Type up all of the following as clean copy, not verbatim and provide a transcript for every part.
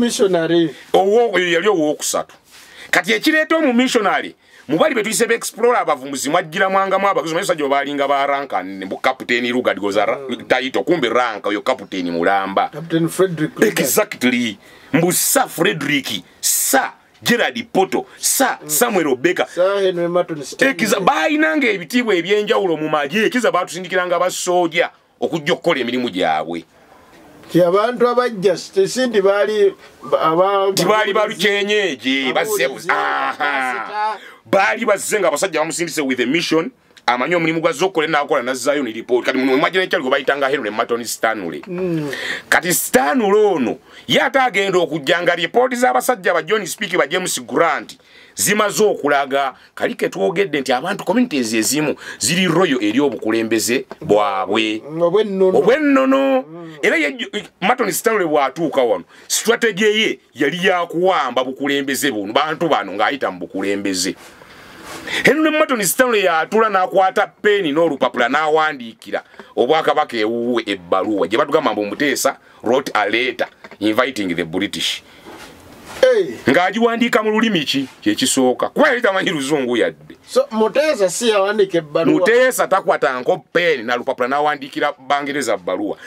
missionary owo yali owokusatu kati ekireeta omu missionary mubali betuyise be explorer abavumbuzi mwajjira mwangamu abaguzi mesajja balinga ba ranka ne captain Rugard goza taito kumbe ranka yo captain mulamba Captain Frederick exactly mbusa Frederick sa Gerard Poto sa Samuel Obeka sa Henry Martin ekiza bayinanga ebitibwa ebyenjawulo mu maji ekiza batusindikiranga abasoja okujja okukola emirimu gyabwe abantu abajja sindi bali balukyenyeje bali bazenga abasajja bamusindise with a mission amanyo omulimu gwa zokole nakola na Zion report kati mu imagine cyali bayitanga Henry Martin Stanley kati Stanley ono yata agenda okujjanga report z'abasajja ba John Speak ba James Grant zimaze okulaga kalike twogedde nti abantu communities ezimu ziri royo eri obukulembeze bwabwe obwennono era Martin Stanley bwatuuka wano strategy ye yali yakuwamba bukulembeze buno bantu bano ng'ayita mu bukulembeze Henry Martin Stanley yatula nakwata peni n'olupapula n'awandiikira obwakabaka ewuwe ebbaluwa gye batugamba mbu Muteesa wrote a letter inviting the British ng'agiwandiika mu lulimi ki kyekisooka kuba yali tamanyi luzungu yadde so Muteesa si yawandiika ebbaluwa Muteesa takwata nko peni na lupapula n'awandiikira Bangereza bbaluwa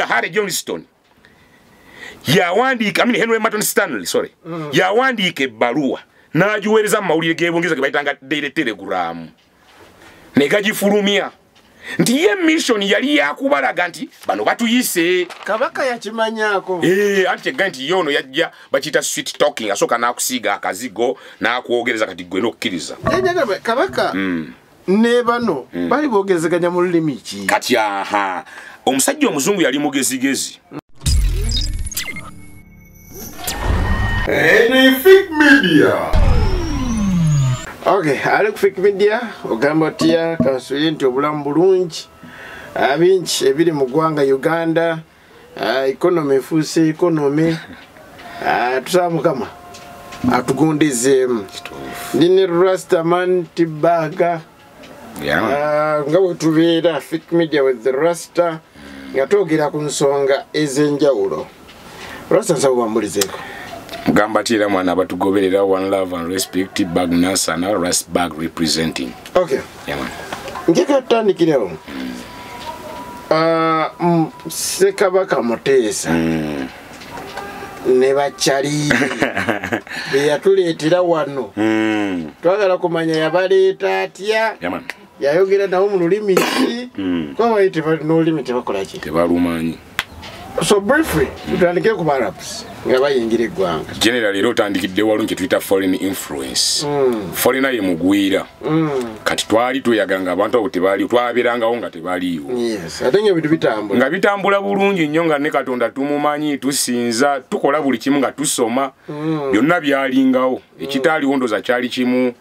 Harry Johnston yawandiika Henry Martin Stanley yawandiika ebbaluwa najuwereza mawulire gebongeza gebayitanga Daily Telegram negagifulumya nti ye mission yali yakubalaga nti bano batuyise kabaka yakimanyako anti ganti yono yajja bakita sweet talking asoka nakusiga akazigo nakwogereza kati gwe nokkiriza kabaka ne bano bali bogezeganya mu lulimi ki kati omusajja omuzungu yali mugezigezi Fake Media. Okay, Fake Media, ogamba tia kasuye nti obulamu bulungi abinchi ebiri mu ggwanga Uganda economy fuuse economy tusamu kama atugondezemu ndine Rastaman Tibaga nga wetubeera Fake Media with the Rasta nga twogera ku nsonga ez'enjawulo Rasta nsabubambulizeko Gamba tira mwana abatugoberera one love and respect bag nasa na rest bag representing. Okay. Yeah man. Ngeka tandikirawo. Sekabaka Muteesa. Ne bachali. Beyatuleetera wano. Twagala kumanya yabaleeta atya. Yeah man. Yayogera nawo mu lulimi ki. Kwa wayite no lulimi tebakola ki. Tebalumanyi. So briefly, tutandikire ku Arabs. Nga bayingira eggwanga. Generally lero tandikidde walungi kye tuyita foreign influence. Foreign ye mugwira. Kati twali tuyaganga abantu abo tebali twaberangawo nga tebaliiwo. Yes, ate nga bintu bitambula. Nga bitambula bulungi nnyo nga ne Katonda tumumanyi tusinza tukola buli kimu nga tusoma. Byonna byalingawo. Ekitaaliwo ndoza kyali kimu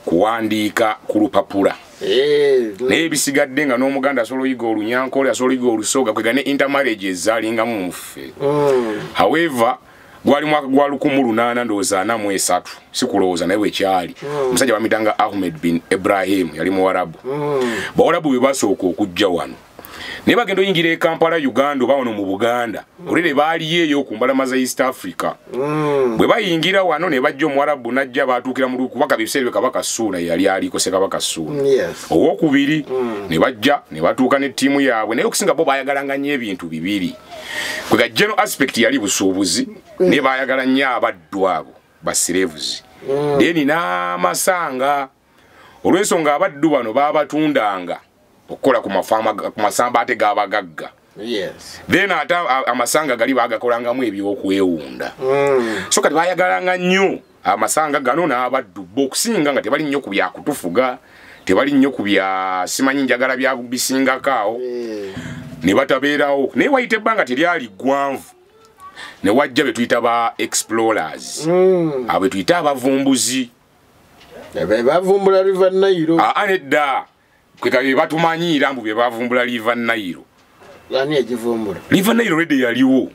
kuwandiika ku lupapula. Ne bisigadde nga n'omuganda asobola oyiga Olunyankole asobola oyiga Olusoga kwega ne intermarriages zalingamu muffe. However gwali mwaka gwa 1843 sikulowooza naye bwekyali omusajja bamitanga Ahmed bin Ibrahim yali Muwarabu Bawarabu bwe basooka okujja wano ne bagenda oyingira e Kampala Uganda oba wano mu Buganda olere baali eyo ku mbalama za East Africa bwe bayingira wano ne bajja Omuwarabu najja batuukira mu kubaka biseera Kabaka Ssuuna yali aliko Ssekabaka Ssuuna owokubiri ne bajja ne batuuka ne ttiimu yaabwe naye okusinga bo bayagalanga nnyo ebintu bibiri kwega general aspect yali busuubuzi ne bayagala nnyo abaddu abo basiravuzi deni n'amasanga olw'ensonga abaddu bano babatundanga okukola ku masamba ate g'abagagga. Then amasanga gali bagakolangamu ebyokwewunda. So kati bayagalanga nnyo amasanga gano n'abaddu okusinga nga tebali nnyo ku byakutufuga tebali nnyo ku bya simanyi njagala bya bisingakaawo ne batabeerawo naye wayita ebbanga teryali ggwanvu ne wajja be tuyita ba explorers abo tuyita abavumbuzi bavumbula River Nile nedda kweka be batumanyiira mbu be bavumbula River Nile yani egivumbula River Nile already yaliwo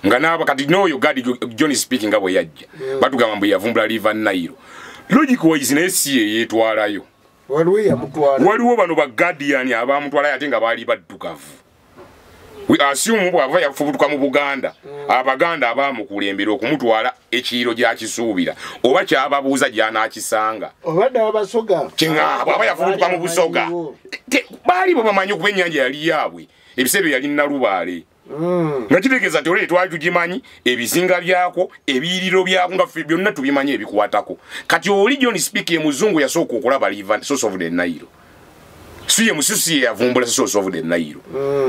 nga naba kati n'oyo gadi John Speaking abo yajja batugamba mbu yavumbula River Nile logic wise naye si yeetwalayo waliwo bano ba Guardian abamutwala ate nga baali baddugavu we assume bwava yafubutuka mu Buganda abaganda abamukulembera okumutwala ekiro gyakisuubira oba kyababuuza gyanaakisanga obadde abasoga kinga bwaba yafubutuka mu Busoga baali bo bamanyi okuba ennyanja yali yaabwe ebiseera yali Nalubaale nga kitegeeza nti olwali twali tugimanyi ebizinga byako ebiyiriro byako nga ffe byonna tubimanyi ebikwatako kati oli John Speak ye muzungu yasooka okulaba River source of the Nile suye mususi yavumbula source of the Nile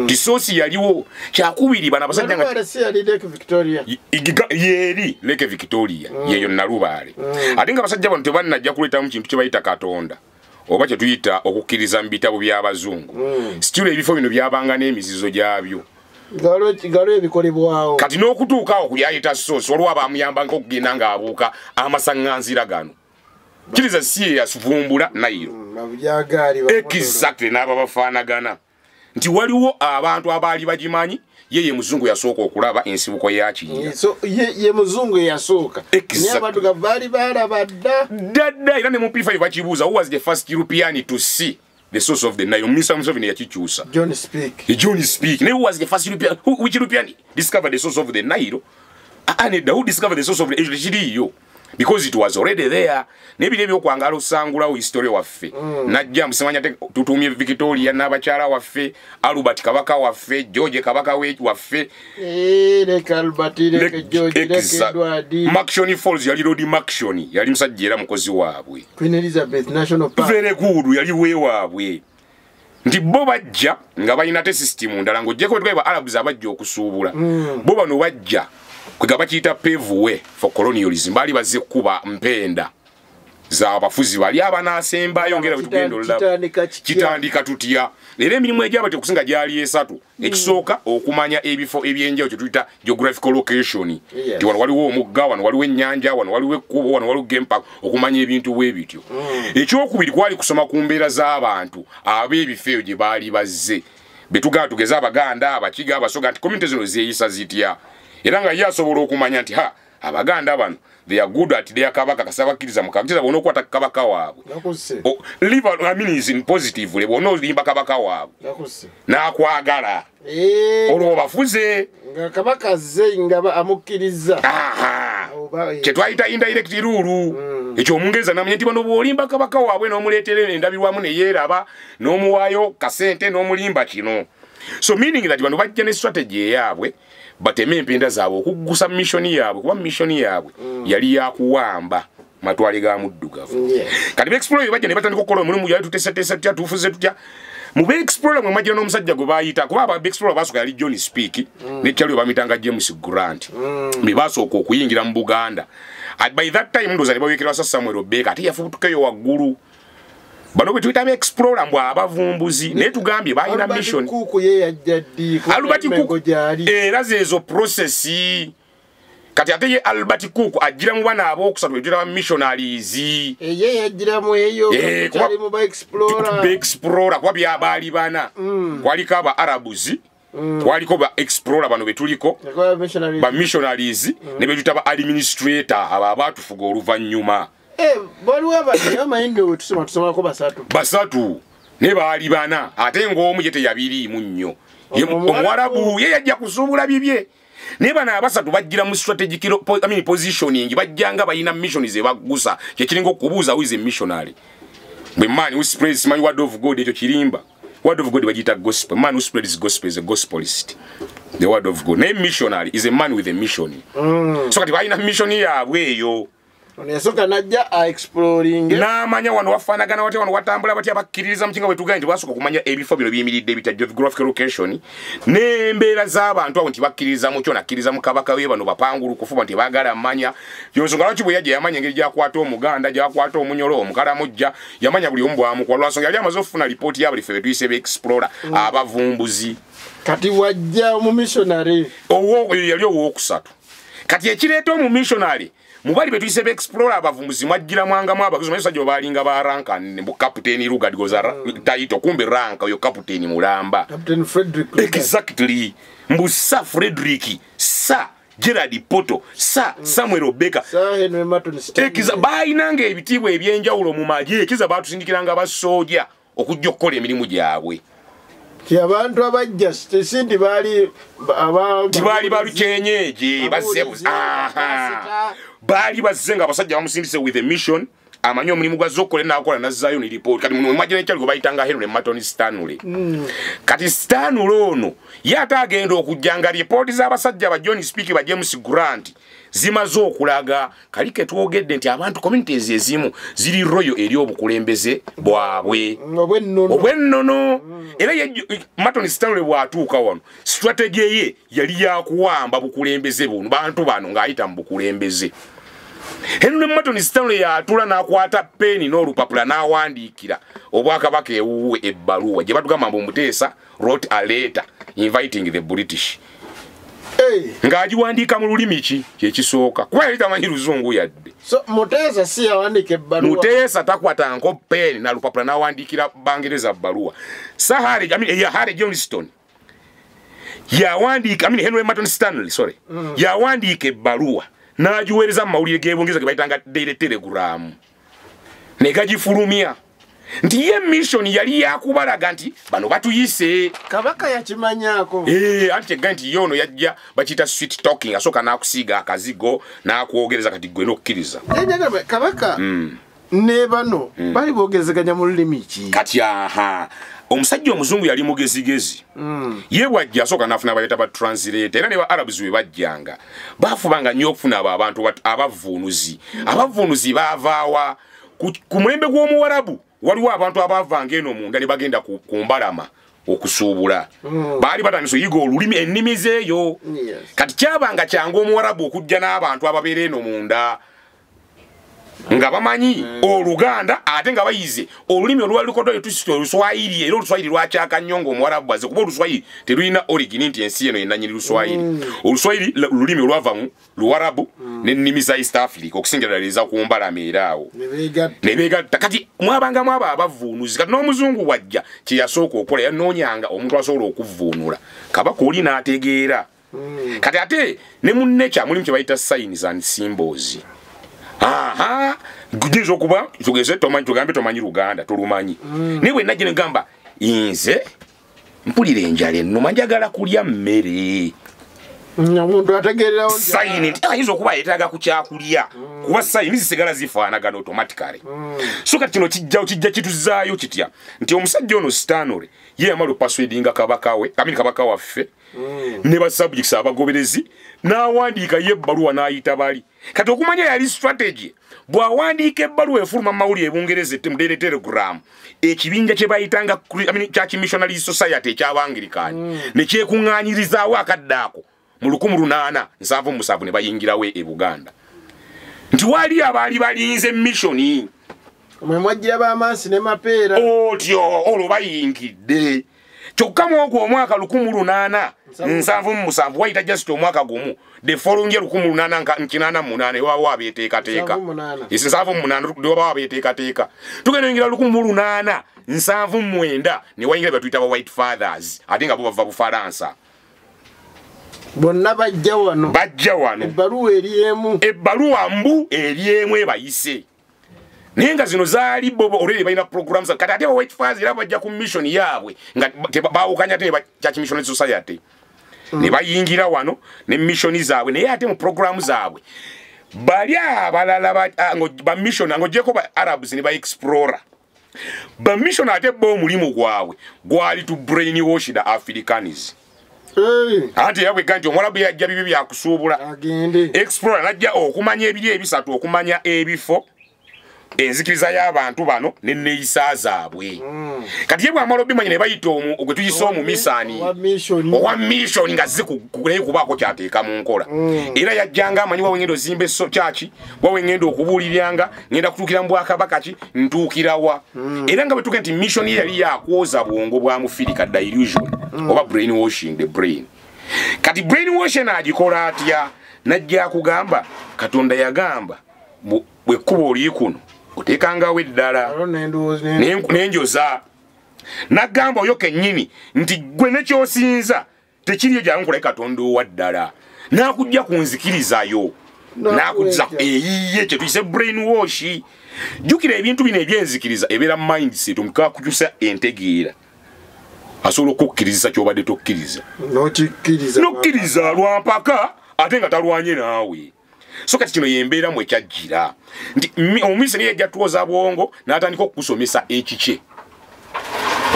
disosi yaliwo kyakubiri bana basajja nga Lake Victoria yeri Lake Victoria yeyo Nalubaale ate nga basajja bano tebanajja kuleeta mu kintu kye bayita Katonda oba kye tuyita okukkiriza mu bitabo by'abazungu still ebifo bino byabanga n'emizizo gyabyo galo ebikolebwawo kati n'okutuuka awo kulyayita source olwo abamuyamba nk'okugenda ng'abuuka amasaŋŋanzira gano kiriza siye yasuvumbula Nile exactly n'aba bafaanagana nti waliwo abantu abaali bagimanyi ye muzungu yasooka okulaba ensibuko ya Kiyira so ye muzungu yasooka ni abantu gabaali balaba dda era ne mu P5 bakibuuza who was the first European to see the source of the Nile Mr. Museveni yakikyusa John Speak who was the first European which European discovered the source of the Nile and who discovered the source of the Nile because it was already there nebire byokwangala osangulawo history waffe najja musemanya tutumye Victoria n'abakyala waffe Albert kabaka waffe George kabaka waffe leke Albert leke George leke Edward Makshoni Falls yali Lord Makshoni yali musajja era mukozi waabwe Queen Elizabeth National Park very good yali weewaabwe nti bo bajja nga balina te system ndala ng'ojjeko tweba Arabs abajja okusuubula bo bano bajja kwegaba kiyita pave way for colonialism bali bazze kuba mpenda za abafuzi bali abanaasembayo ngera bitugenda olaba kitandika tutya era emirimu egyaba tekusinga gyali esatu ekisooka okumanya ebifo ebyenjawulo kyetuyita geographical location ti wano waliwo omugga wano waliwo ennyanja wano waliwo ekkubo wano waliwo game park okumanya ebintu bwebityo ekyokubiri kwali kusoma ku mbeera z'abantu ab'ebifo ebyo gye baali bazze betugamba tugeze Abaganda Abakiga Abasoga nti community zino zeeyisa zitya era nga yasobola okumanya nti Abaganda bano they are good at their kabaka kasabakiriza mukabitiza bono kwata kabaka waabwe live I mean is in positive bono limba kabaka waabwe na kwagala olwo bafuze nga kabaka ze ngaba amukiriza kyetwayita indirect rule ekyo omungeza namanya nti bano bolimba kabaka waabwe n'omuleetere endabirwamu ne yeeraba n'omuwaayo kasente n'omulimba kino so meaning that bano bajja ne strategy yaabwe bateme empenda zaabwe okuggusa mission yaabwe kuba mission yaabwe yali yakuwamba matwale ga muddugavu kati explore bajja ne batandika okukola omulimu yali tutesatesa tutya tufuze tutya mu be explorer mwe majja n'omusajja gwe bayita kuba aba explorer basooka yali John Speak ne kyali bamitanga James Grant be basooka okuyingira mu Buganda by that time ndoza ne bawekerwa Samuel Obeka ate yafubutukeyo waggulu bano bwe tuyita explorer mbwa abavumbuzi ne tugambye bayina mission kuku ye yajjaddi Albert Cook era zezo process kati ate ye Albert Cook ajira mu bana abokusatu bwe tuyita missionaries ye yajira mu eyo kali mu explorer kwa byabali bana kwaliko aba Arabs kwaliko ba explorer bano betuliko ba missionaries ne be tuyita ba administrator aba abatufuga oluvannyuma baliwo abayindo tusoma ko basatu ne baali bana ate ng'omu ye teyabiriimu nnyo Omwarabu ye yajja kusuubula bibye ne bana abasatu bajjira mu strategic positioning bajjanga bayina mission ze baggusa kyekiringa okubuuza who is a missionary bwe man who spreads my word of God ekyo kirimba word of God bagita gospel man who spreads gospel is a gospelist the word of God ne missionary is a man with a mission so kati bayina mission yaabwe eyo Onesoka najja exploring n'amanya wano wafaanagana wate wano watambula batya bakkiririza mukinga bwe tugenda nti basooka okumanya ebifo bino biyimiridde bita geographical location n'embeera z'abantu awo nti bakkiririza mu kyo nakkiriza mu kabaka we bano bapangulu kufuba nti baagala mmanya yonsonga lwaki bwe yajja yamanya engeri gyakwata Omuganda gyakwata Omunyolo Omukalamujja yamanya buli omu bwamukwa lwansonga yali amaze okufuna lipooti ya buli ffe betuyise be-explorer abavumbuzi kati wajja omumissionary yali owookusatu kati ekireeta omumissionary mubali betuyise be explorer abavumbuzi mwajjira mwangamu abaguzi musajja balinga ba ranka ne bu captain Lugard goza taito kumbe ranka yo captain mulamba Captain Frederick exactly mbusa Frederick sa Gerard Poto sa Samuel Obeka sa Henry Martin ekiza bayinanga ebitibwa ebyenjawulo mu maji ekiza batusindikiranga basoja okujja okukola emirimu gyabwe abantu abajja sindi bali balukenyeje bazze bali bazzenga abasajja bamusindise with a mission amanyo mulimu gwa zokole nakola nazayo ni report kati mu imagine cyali bayitanga Henry Martin Stanley kati Stanley ono yata agenda okujjanga report z'abasajja ba John Speak ba James Grant zimaze okulaga kalike twogedde nti abantu communities ezimu ziri royo eri obukulembeze bwabwe obwennono era Martin Stanley bwatuuka wano strategy ye yali yakuwamba bukulembeze bunu bantu bano ng'ayita mu bukulembeze Henry Martin Stanley yatula n'akwata peni n'olupapula n'awandiikira obwakabaka ewuwe ebbaluwa gye batugamba mbu Muteesa wrote a letter inviting the British. Ng'agiwandiika mu lulimi ki kyekisooka kuba yali tamanyi Luzungu yadde. So Muteesa si yawandiika ebbaluwa. Muteesa takwata nko peni na lupapula n'awandiikira Bangereza bbaluwa. Harry Johnston yawandiika Henry Martin Stanley yawandiika ebbaluwa n'agiweereza mu mawulire g'Ebungereza ge bayitanga Daily Telegram ne gagifulumya nti ye mission yali yakubalaga nti bano batuyise kabaka yakimanyaako ati kyegga nti yono yajja bakiyita sweet talking asooka n'akusiiga akazigo n'akwogereza kati gwe n'okkiriza kabaka ne bano bali boogezeganya mu lulimi ki kati omusajja omuzungu yali mugezigezi ye bwajja asooka n'afuna abayita ba translate era ne ba Arabs we bajjanga baafubanga nnyo okufuna abo abantu abavuunuzi baavaawa ku mulembe gw'Omuwarabu waliwo abantu abaavanga eno munda ne bagenda ku mbalama okusuubula baali batandise oyiga olulimi ennimi zeeyo kati kyabanga kyangu Omuwarabu okujja n'abantu ababeera eno munda nga bamanyi Oluganda ate nga bayize olulimi olwali lukodo tusito Oluswahili era Oluswahili lwakyaka nnyo ng'Omuwarabu baze kuba Oluswahili terulina origin nti ensi eno yenanyiri Luswahili Oluswahili lulimi olwava mu Luwarabu n'ennimi za East Africa okusingerereza ku mbalama era awo ne beegatta kati mwabangamu abo abavuunuzi kati n'omuzungu wajja kye yasooka okola yanoonyanga omuntu asobola okuvuunula kabaka oli n'ategeera kati ate ne mu nature mulimu kye bayita signs and symbols Gudizo kuba tugeze tomanyi Luganda tolumanyi niwe najje ngamba inze mpulira enjale nnuma njagala kulya mmere omuntu ategeererawo sign ayinza okuba yeetaaga ku kyakulya kuba sign zisigala zifaanagana automatically so kati kino kijja kituzaayo kitya nti omusajja ono Stanley ye yamala persuadinga kabaka waffe ne ba subjects abagoberezi n'awandiika ye ebbaluwa n'ayita bali kati okumanya yali strategy bw'awandiika ebbaluwa efuluma mawulire Ebungereza mu Daily Telegram ekibinja kye bayitanga Church Missionary Society eky'Abangirikaani ne kyekuŋŋaanyirizaawo akadde ako mu 1877 ne bayingirawo e Buganda nti wali abaali balinze mission mwe mwajjira b'amansi ne mapeera otyo olwo bayingidde kyokka mu ogwo omwaka 1877 wayita just omwaka gumu the following year 1888 wawa abeteekateeka isisavu munana doba abeteekateeka tugenda yingira 1879 ne wayingira batuyita ba White Fathers ate nga bo bava Bufaransa bonna bajja wano ebbaluwa mbu eriemu ebayise nenga zino zaali bobo already balina programs kati ate White Fathers era bajja ku mission yaabwe nga baawukanya te Church Missionary Society ne bayingira wano ne mission zaabwe naye ate mu program zaabwe bali abalala ba mission ngojeko ba Arabs ne ba explorer ba mission ate bo mulimu gwabwe gwali to brainwash the Africans ate yabwe ganti Omwarabu yajja bibi byakusuubula explorer najja okumanya ebiri ebisatu okumanya ebifo enzikiriza y'abantu bano n'enneeyisa zaabwe kati ye bw'amala obimanyi ne bayita gwe tuyise omumisaani owa mission nga naye kubaako kyateeka mu nkola era yajjanga amanyi wawengenda ozimba kyaki wawengenda okubuuliryanga ngenda kutuukira mu Bwakabaka ki ntuukirawa era nga bwe nti mission ye yali yakwoza bwongo bwa mufirika delusion oba brainwashing the brain kati brainwashing agikola atya najja kugamba Katonda yagamba bwe kuba oli kuno oteekangawo eddala n'enjoza n'agamba oyo kennyini nti gwe ne ky'osinza tekiriyo gy'ankola Katonda owa ddala n'akujja kunzikirizayo n'akujja eyiye kye tuyise brainwash jjukira ebintu bino ebyenzikiriza ebeera mindset omukakukyusa entegeera asobola okukkiriza kyobadde tokkiriza nokkiriza lwampaka ate nga talwanye naawe. So kati kino yembeera mu ekyajjira nti omumisi niye yajja tuwoza bwongo n'atandika okukusomesa ekikye.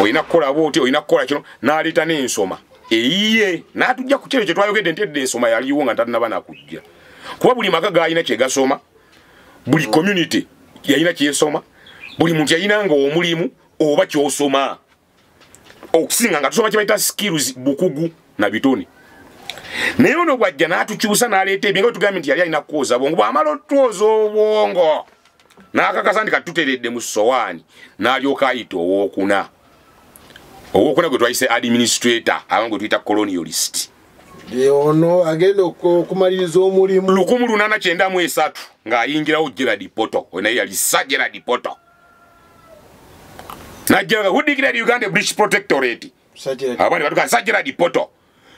Olina kukola bwoti, olina kukola kino, n'aleeta n'ensoma eyiye n'atujja ku kino kye twayogedde nti edda ensoma yaliwo nga talinaba nakujja. Kuba buli maka gaalina kye gasoma, buli community yalina kyesoma, buli muntu yalinanga omulimu oba kyosoma. Okusinga nga tusoma kye bayita skills bukugu na bitone. Naye ono bwajja n'atukyusa n'aleeta ebyo nga tugambye nti yali alina kwoza bwongo. Bw'amala otwoza obwongo n'akakasa nti katuteredde mu sowaani n'alyoka ayita owookuna. Owookuna gwe twayise administrator abamu gwe tuyita colonialist. ono agenda okumaliriza omulimu 1893 ng'ayingirawo Gerald Poto. Naye yali Sir Gerald Poto. Najjaga who declared Uganda British Protectorate. Abandi batuka Sir Gerald Poto.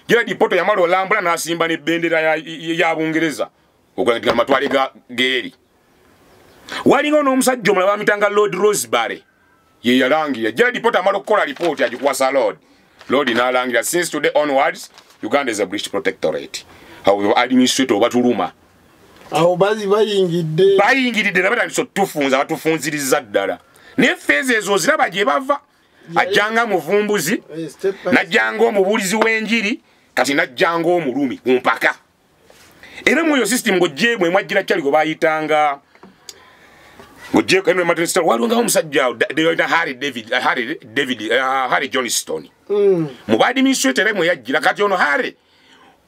Gerald Poto yamala olambula n'asimba n'ebbendera ya Bungereza okulangira amatwale geeri. Walinga n'omusajja omulala bamitanga Lord Rosebery ye yalangira. Gerald Poto amala okukola lipooti agikuwasa Lord n'alangira since today onwards Uganda is a British Protectorate. However, administrator batuluma. Aho bazi bayingiridde nabatandise tufunza batufunziriza ddala. Ne feze ezo ziraba gye bava. Ajjanga muvumbuzi, najjanga omubuulizi w'enjiri, kati najjanga omulumi ku mpaka. Era mu yo system ng'ojje mwe mwajjira kyali gwe bayitanga ng'ojje Henry Martin Stanley waliwo omusajja Harry Johnston. Mu baadministrator mwe yajjira kati ono Harry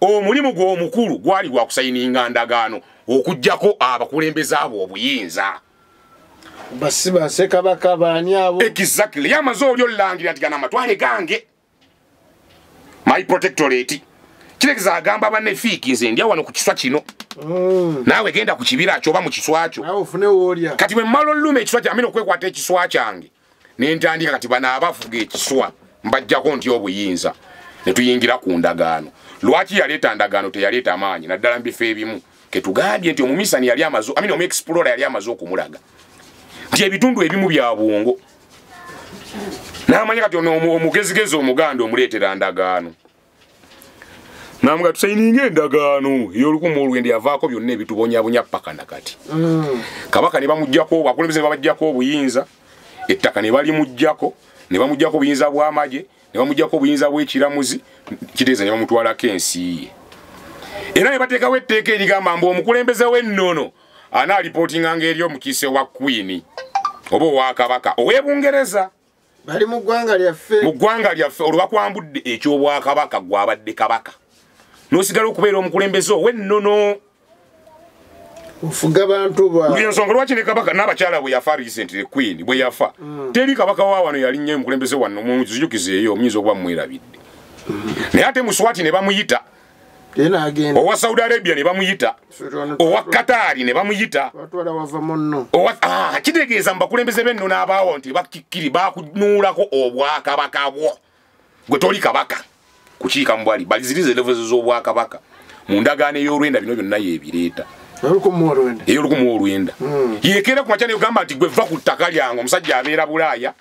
omulimu gw'omukulu gwali gwa kusayininga ndagaano okuggyako abakulembeze abo obuyinza. Basiba Sekabaka baani abo. Exactly. Yamaze oli olangira ati gana amatwale gange. My protectorate. Kirekeza agamba banne fiiki nze ndya wano ku kiswa kino. Naawe genda ku kibira kyo oba mu kiswa kyo. Naawe ofune woolya. Kati bwe mmala olume ekiswa kyamina okwekwata ekiswa kyange. Ne ntandika kati bano abafuga ekiswa mbajjako nti obuyinza. Ne tuyingira ku ndagaano. Lwaki yaleeta ndagaano teyaleeta amaanyi naddala mbifo ebimu. Ketugambye nti omumisani yali amaze omu-explorer yali amaze okumulaga. Nti ebitundu ebimu bya bwongo. N'amanya kati omugezigezi omuganda omuleetera ndagaano. Namuga tusayininga endagaano ey'olukumi yavaako byonna ebitubonyabonya paka nakati. Kabaka ne bamuggyako, abakulembeze ne babaggyako obuyinza, ettaka ne balimuggyako, ne bamuggyako obuyinza bw'amagye, ne bamuggyako obuyinza bw'ekiramuzi, kitegeeza ne bamutwalako ensi ye. Era ne bateekawo etteeka erigamba mbu omukulembeze w'ennono anaalipootinganga eri omukiise wa Queen oba owa Kabaka ow'e Bungereza. Bali mu ggwanga lyaffe. Mu ggwanga lyaffe olwo bakwambudde eky'obwakabaka gw'abadde kabaka. N'osigala okubeera omukulembeze ow'ennono. Ofuga bantu ba. Ensonga lwaki ne kabaka n'abakyala bwe yafa recently Queen bwe yafa. Teri kabaka wa wano yali nnyo omukulembeze wano muzijukizeeyo omuyinza okuba mwerabidde. Naye ate mu Swati ne bamuyita. Owa Saudi Arabia ne bamuyita. Owa Qatar ne bamuyita. Watwala wava monno. Kitegeeza mbakulembeze b'ennono abaawo nti bakikkiri baakunuulako obwakabaka bwo. Gwe toli kabaka. Kukiika mbwali balizirize levels z'obwakabaka. Mu ndagaano ey'olwenda bino byonna yeebireeta. Ey'olukumu olwenda. Yeekera ku makya ne yogamba nti gwe va ku ttaka lyange omusajja abeera Bulaaya.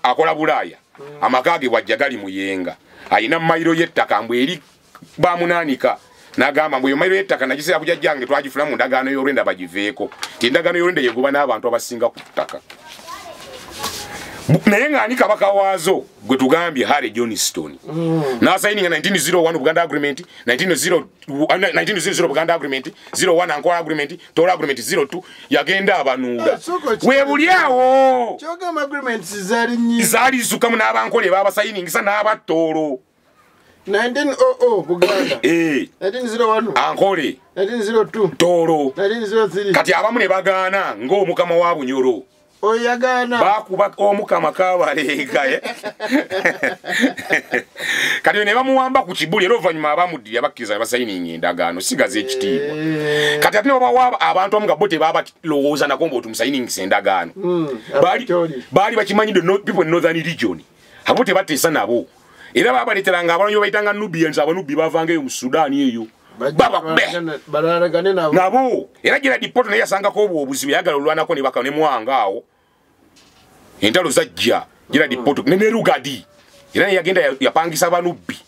Akola Bulaaya. Amaka ge bwajja gali Muyenga. Ayina mayiro y'ettaka mbwe eri bamunaanika. N'agamba mbwe mayiro y'ettaka nagisera bujjajjange twagifuna mu ndagaano y'olwenda bagiveeko. Endagaano y'olwenda yegoba n'abantu abasinga ku ttaka. Naye ng'ani kabaka waazo gwe tugambye Harry Johnston. N'asayininga 1901 Buganda Agreement, 1900 Buganda Agreement, 01 Angola Agreement, Tola Agreement 02 yagenda abanuula. Weebuli awo. Kyogamba agreements zaali nnyo. Zaali zisukamu n'abankole baabasayiningisa n'abatoolo. 1900 Buganda. 1901 Ankole. 1902 Toolo. 1903 Kati abamu ne bagaana ng'omukama wa Bunyoro. Oyagana bakuba omukama kabalenga kati ne bamuwamba ku kibuli era oluvannyuma abamuddirira abakkiriza basayininga endagaano sigaze ekitiibwa kati ate ne babawa abantu amu nga bo tebabalowooza nako mbu otumusayiningisa endagaano baali bakimanyidde people in northern region abo tebateesa nabo era babaleeteranga abalonyi bayitanga Nubians abanubi bavangayo mu Sudaani eyo balalagane nabo era Gerald Poto naye yasangako obwo obuzibu yagala olwanako ne baka ne mwanga awo entalo zajja Gerard Poto ne Rugadi era yagenda yapangisa banubbi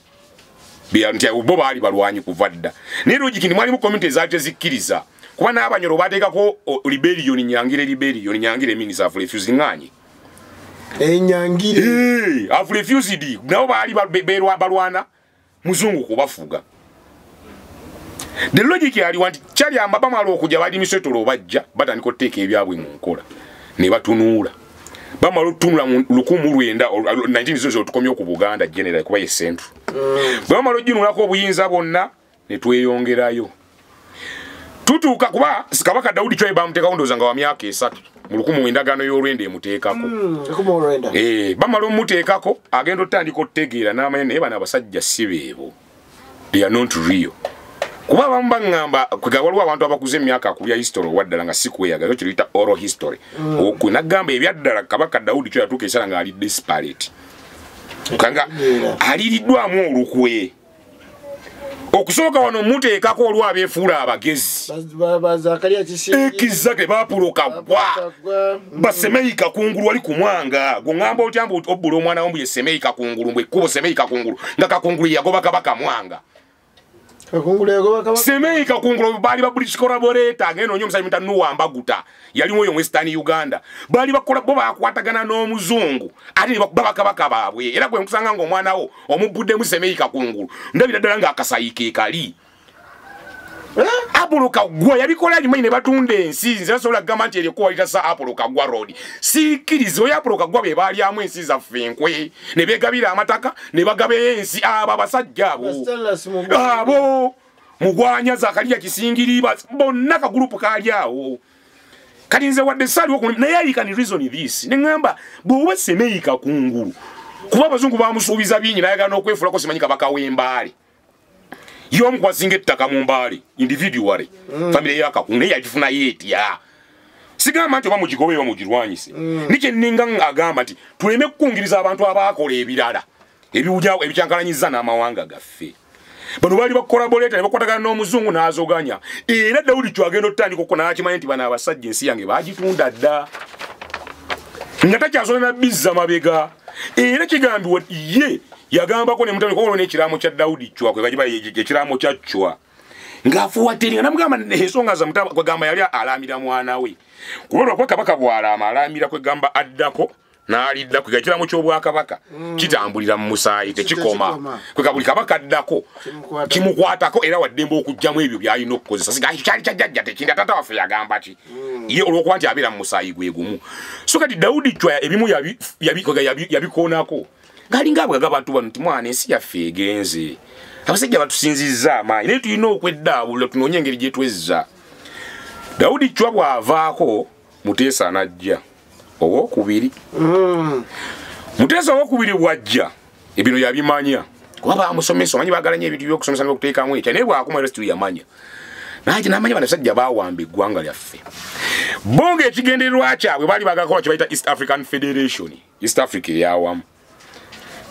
nti bo baali balwanyi kuvadda ne Rugikindi mwali mu community zaate zikkiriza kuba n'abanyoro bateekako rebellion Nyangire minister of refusing ng'anyi Nyangire have refused nabo baali balwana muzungu kubafuga. The logic yali wanti kyali amabamalo okujja bali misetolo bajja batandika oteeka ebyabwe mu nkola ne batunuula bamalo tunula mu 1900 tukomye ku Buganda general kuba ye central bamalo jinulako obuyinza bonna ne tweyongerayo tutuuka kuba Kabaka Daudi Chwa bamuteeka ondoza nga wa myaka 3 mu 1900 y'olwende emuteekako bamalo muteekako agenda otandika otegeera n'amanya naye bana abasajja sibeebo they are not real kuba bamba ngamba kwegawaliwo abantu abakuze emyaka kulya history waddala nga sikweyaga ekyo kiyita oral history okunagamba ebyaddala Kabaka Daudi Chwa yatuuka esala nga ali disparate kanga aliriddwamu olukwe okusooka wano muteekako olwa abeefuula abagezi ekizake bapuloka gwa basemeyika kungulu wali ku Mwanga gongamba otyamba obbula omwana wombu ye semeyika kungulu mbwe ekkubo semeyika kungulu nga kakungulu yagoba Kabaka Mwanga semeyika kungulu baali ba British collaborator ngeno nnyo omusajja Nuwamba Guta yali mwoyo Western Uganda baali bakola bo bakwatagana n'omuzungu ate baba Kabaka baabwe era gwe nkusanga nga omwana wo omubuddemu semeyika kungulu ndabira ddala nga akasayike kali Apollo Kagwa yabikola nyuma ne batunda ensi nze sobola kugamba nti eriko walita sa Apollo Kagwa road sikirizo ya Apollo Kagwa be baali amu ensi za ffenkwe ne begabira amataka ne bagabe ensi aba basajja abo mugwanya Zakaria Kisingiri bonna ka group kali awo kati nze wadde sali okuni naye you can reason this ne ngamba bwowe semeyika kungulu kuba abazungu bamusuubiza binyi nayagala okwefulako simanyi Kabaka w'embaale yom kwazinga ettaka mu Mbaale individually family yakakune yagifuna yetya sigamba nti bamugigobe bamugirwanyise nike ninga agamba nti tuleme kukungiriza abantu abakola ebirala ebiwujawo ebicyankalanyiza n'amawanga gaffe bano bali bakollaborate ne bakwatagana n'omuzungu n'azoganya era Daudi Chwa agenda otandika okukona akimanyi nti bano abasajja ensi yange bagitunda dda nga takyazolana bizza mabega era kigambiwa ye yagambako ne mutandika olwo n'ekiraamo kya Daudi Chwa kwe bagiba ekiraamo kya Chwa ng'afuwateringa namugamba ensonga za mutaba kwegamba yali alaamira mwana we kulolwa kwe Kabaka bw'alaama alaamira kwegamba addako n'alidda kwe ekiraamo ky'Obwakabaka kitambulira mu musaayi tekikoma kwe buli Kabaka addako kimukwatako era waddemba okugjamu ebyo by'alina okukozesa siga kyali kya jjajja tekinda tata waffe yagamba ki ye olw'okuba nti abeera mu musaayi gwe gumu so kati Daudi Chwa ebimu yabikoonako galinga bwaga abantu bano timwana ensi yaffe egenze abasajja batusinzizza amaanyi naye tulina okweddaabulula tunoonye engeri gye twezza Daudi Chwa bw'avaako Muteesa n'ajja ow'okubiri Muteesa ow'okubiri bw'ajja ebino yabimanya kuba bamusomesa omanyi bagalanya ebintu by'okusomesa n'okuteekamu ekya naye bw'akoma era situ yamanya naye n'amanya bano abasajja baawamba eggwanga lyaffe bonga ekigendererwa kyabwe baali bagakola kye bayita East African Federation East Africa eyawamu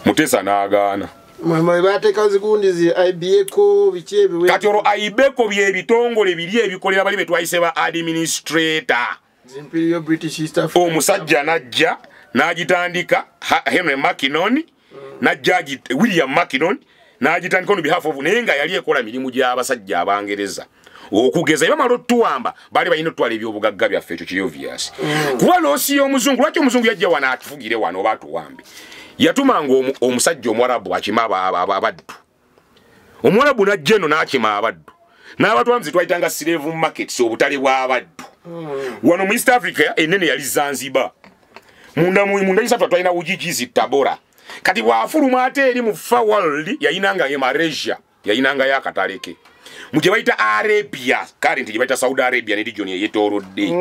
Muteesa n'agaana mwe bateeka zigundi IBECO bikyebwe kati olwo IBECO bye bitongole biri ebikolera bali betwayise ba administrator Imperial British East Africa omusajja najja n'agitandika Henry Mackinnon najja William Mackinnon n'agitandika on behalf of naye nga yali ekola mirimu gy'abasajja Abangereza okugeza bamalo tuwamba bali bayina otwala ebyobugagga byaffe ekyo kiri obvious kuba loosi y'omuzungu lwaki omuzungu yajja wano atufugire wano oba atuwambe yatumanga omusajja Omwarabu akima abaddu Omwarabu najja eno n'akima abaddu n'abatwamize twayitanga slave markets obutale bw'abaddu wano mu East Africa enene yali Zanzibar munda isatu twalina Ujijizi Tabora kati bw'afuluma ate eri mu far world yayinanga ye Malaysia yayinanga yakataleke mu gye bayita Arabia current gye bayita Saudi Arabia ne region yetoolodde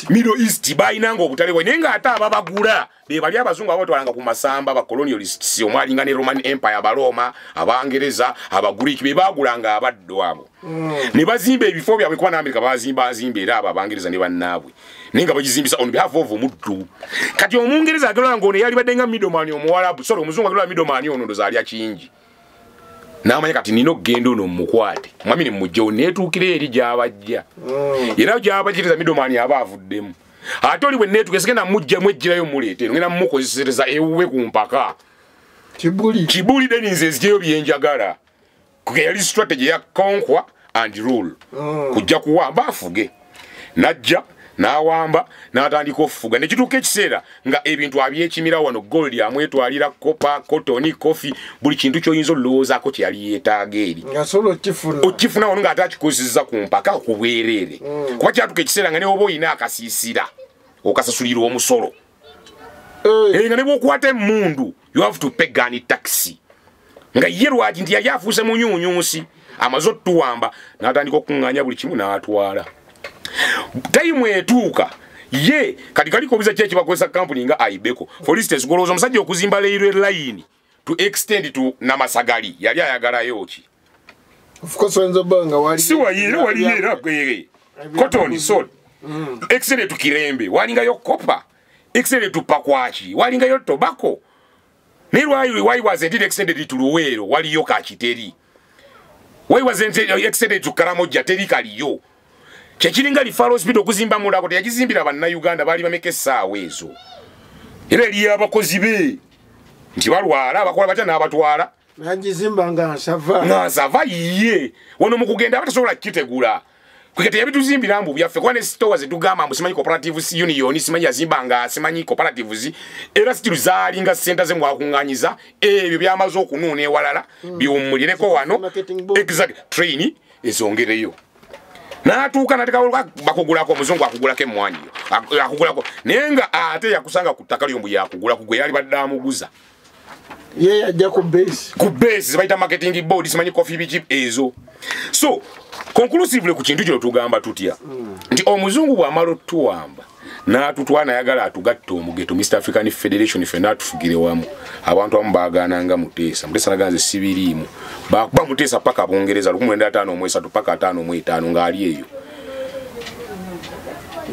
Middle East bayinanga obutale bwe naye nga ate ababagula be bali abazungu abatwalanga ku masamba ba colonialists omwalinga ne Roman Empire Abaroma Abangereza Abagreek be bagulanga abaddu abo ne bazimba ebifo byabwe kuba n'Amerika bazimba era abo Abangereza ne bannaabwe ninga bagizimbisa on behalf of omuddu kati Omungereza agalanga ono yali baddenga middleman Omuwarabu sorry omuzungu agalanga middleman ono ndoza ali akingi n'amanya kati nino gendo no mukwate mwami ne mujjo netuukire eri gy'abajja era gy'abajjiriza middleman aba avuddemu ate oli bwe neetuka sigenda mujja mwejjirayo muleete ngenda mumukozesereza ewuwe ku mpaka kibuli deni nze nzijeyo byenjagala kuge yali strategy ya conquer and rule kujja kuwamba afuge najja n'awamba n'atandika okufuga ne kituuka ekiseera nga ebintu abyekimira wano gold amwetwalira kopa cotton coffee buli kintu ky'oyinza olulowoozaako kye yali yeetaaga eri okifuna wano ng'ate akikozeseza ku mpaka okubwereere kuba kyatuuka ekiseera nga ne oba oyina akasiisira okasasulira omusolo nga ne bw'okwata emmundu you have to pay gani taxi nga ye lwaki nti yali afuuse munyuunyuusi amaze otuwamba n'atandika okuŋŋaanya buli kimu n'atwala time etuuka ye kati kaliko biza kye kibakozesa kampuni nga Ibeco for instance golooza omusajja okuzimba railway line to extend to Namasagali yali ayagalayo ki of course wenzobanga wali si wali era kwege cotton salt extend to Kirembe walinga yo copper extend to Pakwachi walinga yo tobacco ne why wasn't it extended to Luwero waliyo Kachiteri why wasn't it extended to Karamoja teri kaliyo Chechiringa lifaro hospital okuzimba mulako teyakizimbira banna Uganda bali bameke saawe ezo era eri abakozi be nti balwala abakola batya n'abatwala najizimba nga sava yiye wono mukugenda abatasobola kitegula kwekete yabituzimbira mbu byaffe kwa ne stores etugamba mbu simanyi cooperatives union simanyi yazimba nga simanyi cooperatives era still zalinga center ze mwakunganyiza ebyo byamaze okunuuna ewalala biwummulireko wano exact train ezongereyo n'atuuka nateka bakugulako omuzungu akugulako emmwanyi akugulako naye nga ate yakusanga ku ttaka lyombu yakugula kugwe yali badde amuguza ye yajja ku base zibayita marketing board simanyi coffee biki ezo so conclusively ku kintu kino tugamba tutya nti omuzungu bw'amala otuwamba n'atutwana ayagala atugatta omugeto Mr African Federation fena atufugire wamu abantu abamu baagaananga Muteesa naganze sibiriimu bakuba Muteesa paka Bungereza 1953 paka 5 ng'ali eyo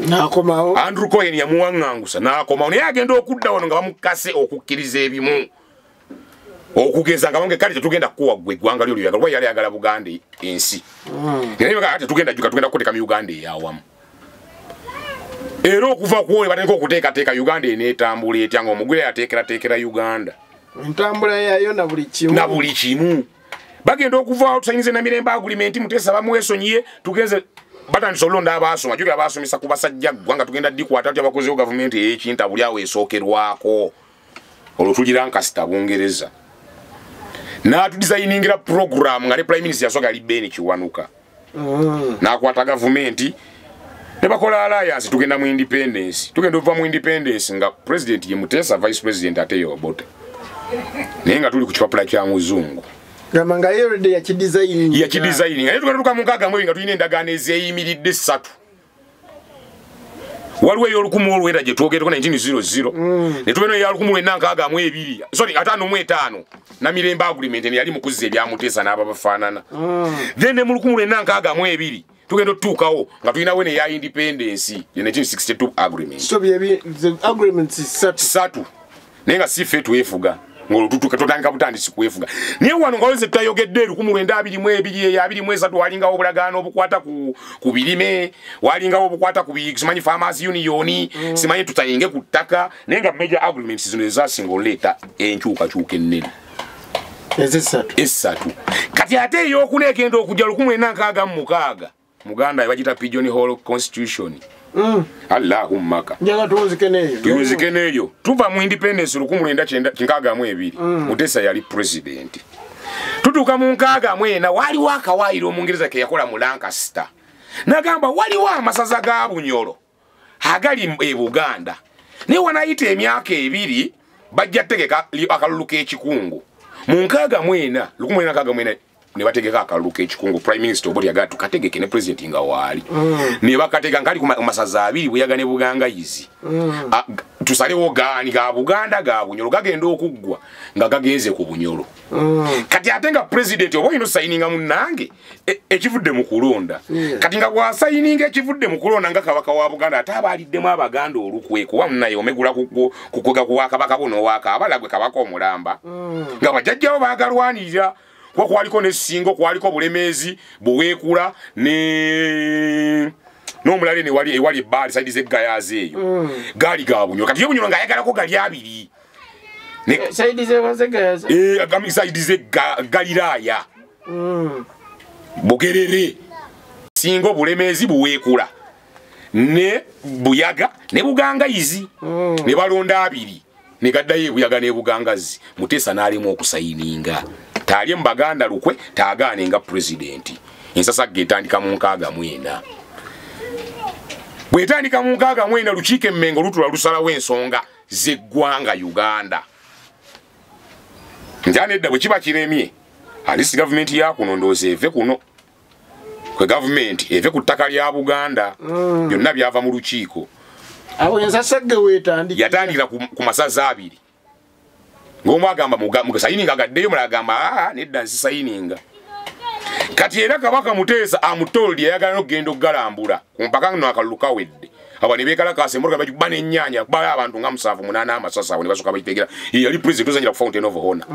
n'akomawo Andrew Cohen yamuwaŋŋangusa n'akomawo naye agenda okudda wano nga bamukase okukkiriza ebimu okugeza nga wange kale tetugenda kuwa gwe gwanga lyo lyagala yali ayagala Buganda ensi naye nga tetugenda juka tugenda kuteka mu Uganda eyawamu era okuva kuwe batandika okuteekateeka Uganda eneetambula etya nga omugwire yateekerateekera Uganda entambula yayo na buli kimu bagenda okuva tusanyirize na mirembe agreement Muteesa bamwesonyiye tugenze batandise olonda abaasoma juli abaasomesa ku basajja ggwanga tugenda dikwata ati abakozewo gavumenti ekintabuli awo esookerwako olwo tugira nkasita Bungereza n'atudesigningira program nga ne prime minister yasoka ali Beni Kiwanuka n'akwata gavumenti ne bakola alliance tugenda mu independence tugenda ova mu independence nga president ye Muteesa vice president ate yo Obote naye nga tuli ku kipapula kya muzungu gamanga yerde ya kidesigning naye tugenda mu nkaga mwezi nga tulina endagaano ezeyimiridde 3 waliwo ey'olukumu olwera gye twogereko 1900 ne tubeno ey'olukumu lw'ennankaaga mu 2 sorry 5 na mirembe agreement ne yali mu kuzza ebya Muteesa n'aba bafaanana then ne mu lukumu lw'ennankaaga mu 2 tugenda otuukawo nga tulinawo ne ya independence ye 1962 agreement so the agreements is 3 naye nga si ffe twefuga ng'olututuka totandika butandisi kwefuga naye wano nga weze tutayogedde 1922 walingawo obulagaano obukwata ku birime walingawo obukwata ku simanyi farmers union simanyi tutayinge ku ttaka naye nga major agreements zino ezasinga oleeta enkyukakyuka ennene esatu kati ate ey'okuna egenda okujja 1966 Muganda bagita Pigeon Hole Constitution Allahumma ka njaga tuwuzike neyo tuva mu independence 1992 Muteesa yali president tutuka mu 1964 waliwo akawaayiro omungereza ke yakola mu Lancaster nagamba waliwo amasaza ga Bunyoro agali e Buganda ne wanayita emyaka 2 bajja tegeka akalulu k'ekikungu mu 1964 ne bategeka akalulu k'ekikungu prime minister Obote yagala tukategeke ne president nga waali ne bakatega ngali ku masaza 2 buyagane Bugangayizi tusalewo gaani ga Buganda ga Bunyoro gagenda okuggwa nga gagenze ku Bunyoro kati ate nga president oba ino sayininga munnange ekivudde mu kulonda kati nga bwasayininga ekivudde mu kulonda nga kabaka wa Buganda ate abaaliddemu Abaganda olukwe kuba munnaye omegula kukwega ku Wakabaka buno waka abalagwe kabaka omulamba nga bajjajjawo baagalwanirira kwa kwaliko ne singo kwaliko bulemezi buweekula ne n'omulala ne wali ebbaali side z'eggayazi eyo gaali ga Bunyoro kati Bunyoro ng'ayagalako gali abiri side z'eggayazi side z'eggaliraaya Bugerere singa obulemeezi buweekula ne Buyaga ne Bugangayizi ne balonda abiri ne gaddayo Buyaga ne Bugangazi Muteesa n'alimu okusayininga taalye mu Baganda lukwe taagaane nga pulezidenti ensasagge etandika mu 69 bw'etandika mu 69 lukiiko Emmengo lutula lusalawo ensonga z'eggwanga Uganda njanedda bwe kiba kiremye alisi gavumenti yakuno ndowooza eve kuno kwe gavumenti eve ku ttaka lya Buganda byonna byava mu lukiiko abo ensasagge weetandika yatandikira ku masaza abiri ng'omu agamba mugasayininga agaddeyo mulala agamba nedda nsisayininga kati era Kabaka Muteesa amutoldi yayagala n'okugenda okugalambula ku mpaka nno akalulu kawedde abo ne beekalakaasa emmotoka bagiba n'ennyanja kubayo abantu nga 7-8 amasasi abo ne basooka bagitegera yali pulezidenti ozanyira ku Fountain of Honor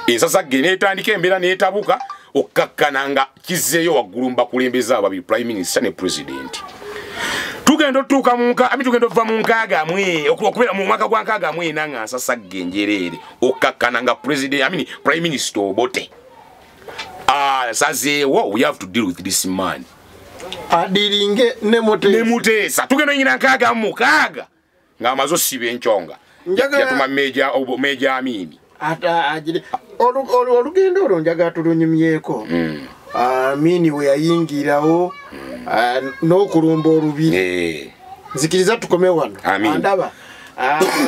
ensasagge n'etandika embeera n'etabuka okkakkana nga kizzeeyo waggulu mu bakulembeze ababiri prime minister ne president tugenda otuuka tugenda ova mu 60 okubeera mu mwaka gwa 64 nga nsasagge njereere okkakkana nga prime minister Obote sazeewo we have to deal with this man adiringe ne Muteesa tugenda nyina 66 ng'amaze osiba enkyonga yatuma Meja Amini ata ajire olugendo olwo njagala tulunyumyeko Amini we yayingirawo n'okulumba olubiri nzikiriza tukome wano andaba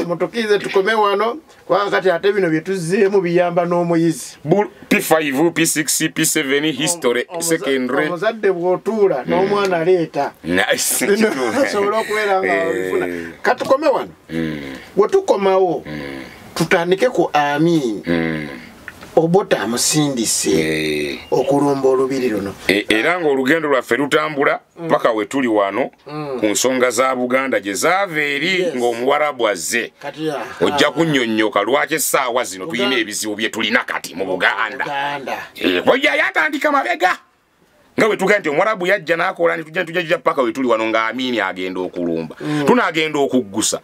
mutukize tukome wano kwa kati ate bino byetuzzeemu biyamba n'omuyizi P5 P6 P7 history secondary omuzadde bw'otuula n'omwana aleeta sobola okubeera nga olifuna katukome wano bwe tukomawo tutandike ku Amini Obote amusindise okulumba olubiri luno era ng'olugendo lwaffe lutambula paka we tuli wano ku nsonga za Buganda gye zaava eri ng'Omuwarabu azze ojja kunnyonnyoka lwaki essaawa zino tulina ebizibu bye tulina kati mu Buganda bw'ojja yatandika mabega nga bwe tugenda nti Omuwarabu yajja n'akola ne tujja paka we tuli wano nga Amini agenda okulumba tunaagenda okuggusa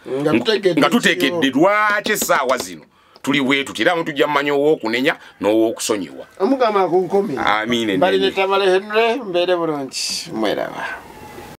nga tuteekedde lwaki essaawa zino tuli wetu tiramu tujja mmanyo w'okunenya n'ow'okusonyiwa omugama akunkumi Amini bali ne Tamale Henry mbere bulungi mweraba